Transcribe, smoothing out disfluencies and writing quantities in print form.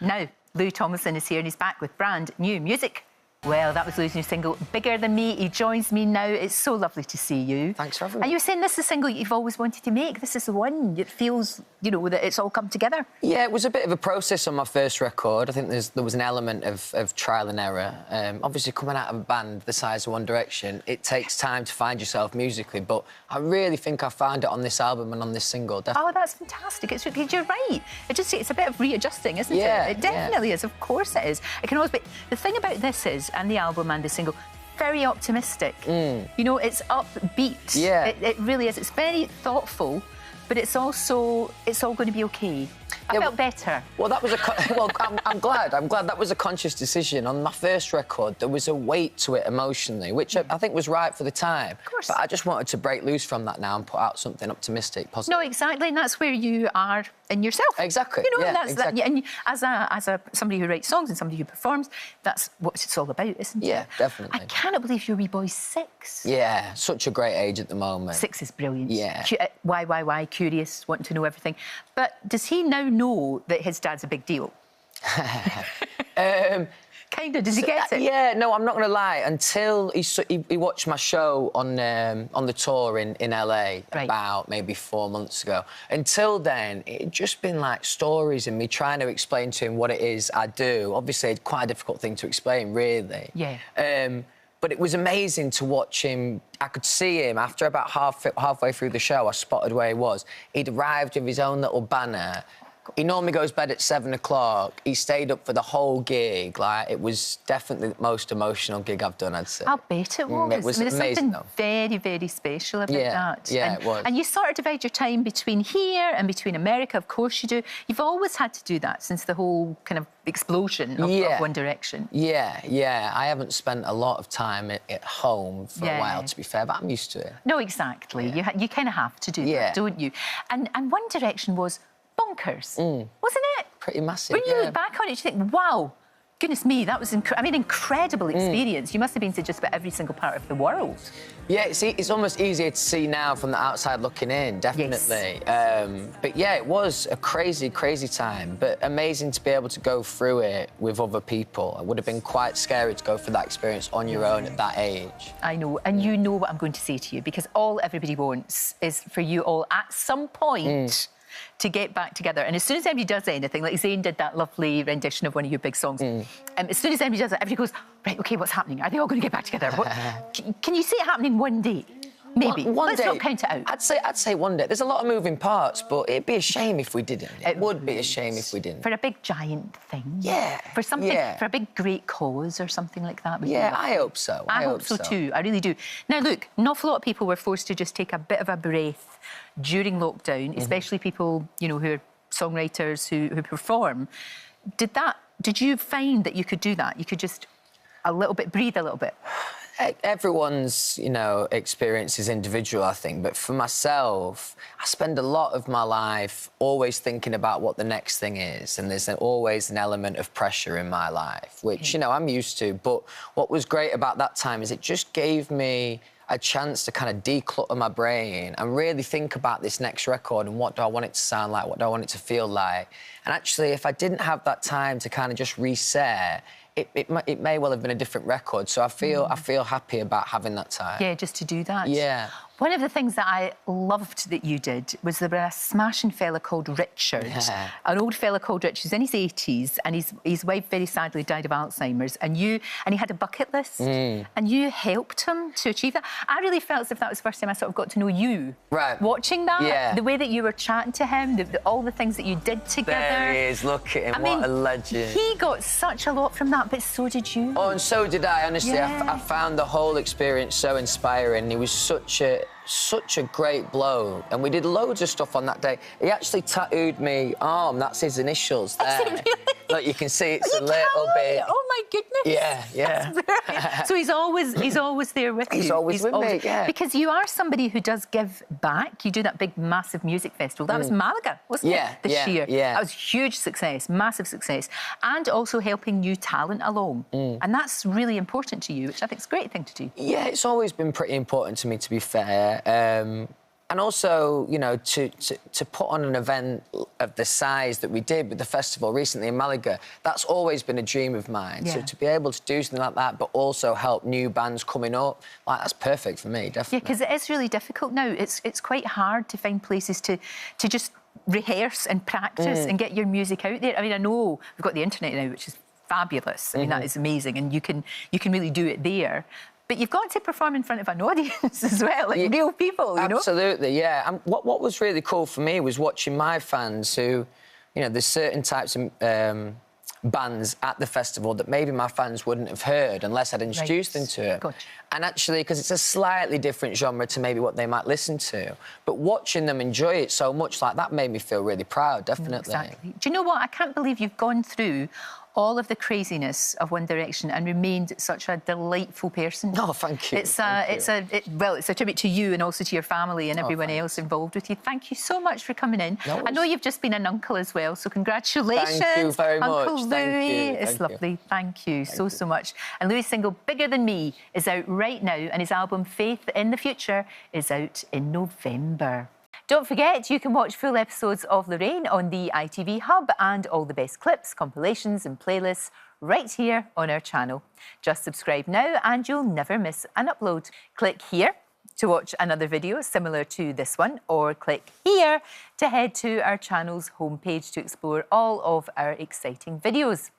Now, Louis Tomlinson is here and he's back with brand new music. Well, that was Louis' new single, Bigger Than Me. He joins me now. It's so lovely to see you. Thanks for having me. And you were saying this is a single you've always wanted to make. This is the one. It feels, you know, that it's all come together. Yeah, it was a bit of a process on my first record. I think there was an element of trial and error. Obviously, coming out of a band the size of One Direction, it takes time to find yourself musically, but I really think I found it on this album and on this single, definitely. Oh, that's fantastic. You're right. It's a bit of readjusting, isn't it? It definitely is. Of course it is. It can always be... The thing about this is, and the album and the single, very optimistic. You know, it's upbeat. Yeah. It really is. It's very thoughtful, but it's also, it's all going to be okay. I felt better. Well, that was I'm glad. I'm glad that was a conscious decision. On my first record, there was a weight to it emotionally, which I think was right for the time. Of course. But I just wanted to break loose from that now and put out something optimistic, positive. No, exactly, and that's where you are in yourself. Exactly. You know, yeah, that's exactly. and as a somebody who writes songs and somebody who performs, that's what it's all about, isn't it? Yeah, definitely. I cannot believe your wee boy's 6. Yeah, such a great age at the moment. 6 is brilliant. Yeah. Why, curious, wanting to know everything. But does he now know that his dad's a big deal? Kind of. Does he get it? Yeah, no, I'm not going to lie. Until he watched my show on the tour in LA about maybe 4 months ago. Until then, it'd just been like stories and me trying to explain to him what it is I do. Obviously, it's quite a difficult thing to explain, really. Yeah. But it was amazing to watch him. I could see him after about halfway through the show. I spotted where he was. He'd arrived with his own little banner. He normally goes to bed at 7 o'clock. He stayed up for the whole gig. Like, it was definitely the most emotional gig I've done, I'd say. I'll bet it was. It was there's amazing, something though. very, very special about that. Yeah, it was. And you sort of divide your time between here and between America, of course you do. You've always had to do that since the whole kind of explosion of One Direction. Yeah. I haven't spent a lot of time at home for a while, to be fair, but I'm used to it. No, exactly. You kind of have to do that, don't you? And One Direction was bonkers, wasn't it? Pretty massive. When you look back on it, you think, wow, goodness me, that was incredible experience. You must have been to just about every single part of the world. Yeah, it's almost easier to see now from the outside looking in, definitely. Yes. But yeah, it was a crazy, crazy time, but amazing to be able to go through it with other people. It would have been quite scary to go through that experience on your own at that age. I know, and you know what I'm going to say to you, because all everybody wants is for you all at some point to get back together. And as soon as anybody does anything, like Zayn did that lovely rendition of one of your big songs, as soon as anybody does it, everybody goes, right, OK, what's happening? Are they all going to get back together? Can you see it happening one day? Maybe. One day. Let's not count it out. I'd say one day. There's a lot of moving parts, but it'd be a shame if we didn't. It would be a shame if we didn't. For a big, giant thing. Yeah. For something, for a big, great cause or something like that. Yeah, I hope so. I hope so too. I really do. Now, look, an awful lot of people were forced to just take a bit of a breath during lockdown, especially people, you know, who are songwriters who perform. Did you find that you could do that? You could just breathe a little bit? Everyone's, you know, experience is individual, I think. But for myself, I spend a lot of my life always thinking about what the next thing is. And there's always an element of pressure in my life, which, you know, I'm used to. But what was great about that time is it just gave me a chance to kind of declutter my brain and really think about this next record and what do I want it to sound like, what do I want it to feel like. And actually, if I didn't have that time to kind of just reset, it may well have been a different record. So I feel happy about having that time. Yeah, just to do that. Yeah. One of the things that I loved that you did was there was a smashing fella called Richard, an old fella called Richard. He's in his 80s, and his wife very sadly died of Alzheimer's. And he had a bucket list, and you helped him to achieve that. I really felt as if that was the first time I sort of got to know you. Right. Watching that, the way that you were chatting to him, all the things that you did together. There he is. Look at him. What a legend. He got such a lot from that, but so did you. Oh, and so did I. Honestly, I found the whole experience so inspiring. He was such a great bloke, and we did loads of stuff on that day. He actually tattooed me arm. That's his initials there. Is it really? Look, you can see it's a little bit. Oh my goodness. Yeah. So he's always there with you. He's always with me, yeah. Because you are somebody who does give back. You do that big, massive music festival. That was Malaga, wasn't it? This year. Yeah. That was huge success, massive success, and also helping new talent along. And that's really important to you, which I think is a great thing to do. Yeah, it's always been pretty important to me, to be fair. And also, you know, to put on an event of the size that we did with the festival recently in Malaga, that's always been a dream of mine. Yeah. So to be able to do something like that, but also help new bands coming up, like, that's perfect for me, definitely. Yeah, because it is really difficult now. It's quite hard to find places to just rehearse and practice and get your music out there. I mean, I know we've got the internet now, which is fabulous. I mean, that is amazing, and you can really do it there. But you've got to perform in front of an audience as well, like real people, you know? Absolutely, yeah. And what was really cool for me was watching my fans who, you know, there's certain types of bands at the festival that maybe my fans wouldn't have heard unless I'd introduced them to it. Gotcha. And actually, because it's a slightly different genre to maybe what they might listen to, but watching them enjoy it so much, like, that made me feel really proud, definitely. Exactly. Do you know what? I can't believe you've gone through all of the craziness of One Direction and remained such a delightful person. Oh, thank you. It's a tribute to you and also to your family and everyone else involved with you. Thank you so much for coming in. No, I know you've just been an uncle as well, so congratulations. Thank you very much. Uncle Louis. Thank you. It's lovely. Thank you so much. And Louis' single Bigger Than Me is out right now, and his album Faith in the Future is out in November. Don't forget, you can watch full episodes of Lorraine on the ITV Hub and all the best clips, compilations and playlists right here on our channel. Just subscribe now and you'll never miss an upload. Click here to watch another video similar to this one, or click here to head to our channel's homepage to explore all of our exciting videos.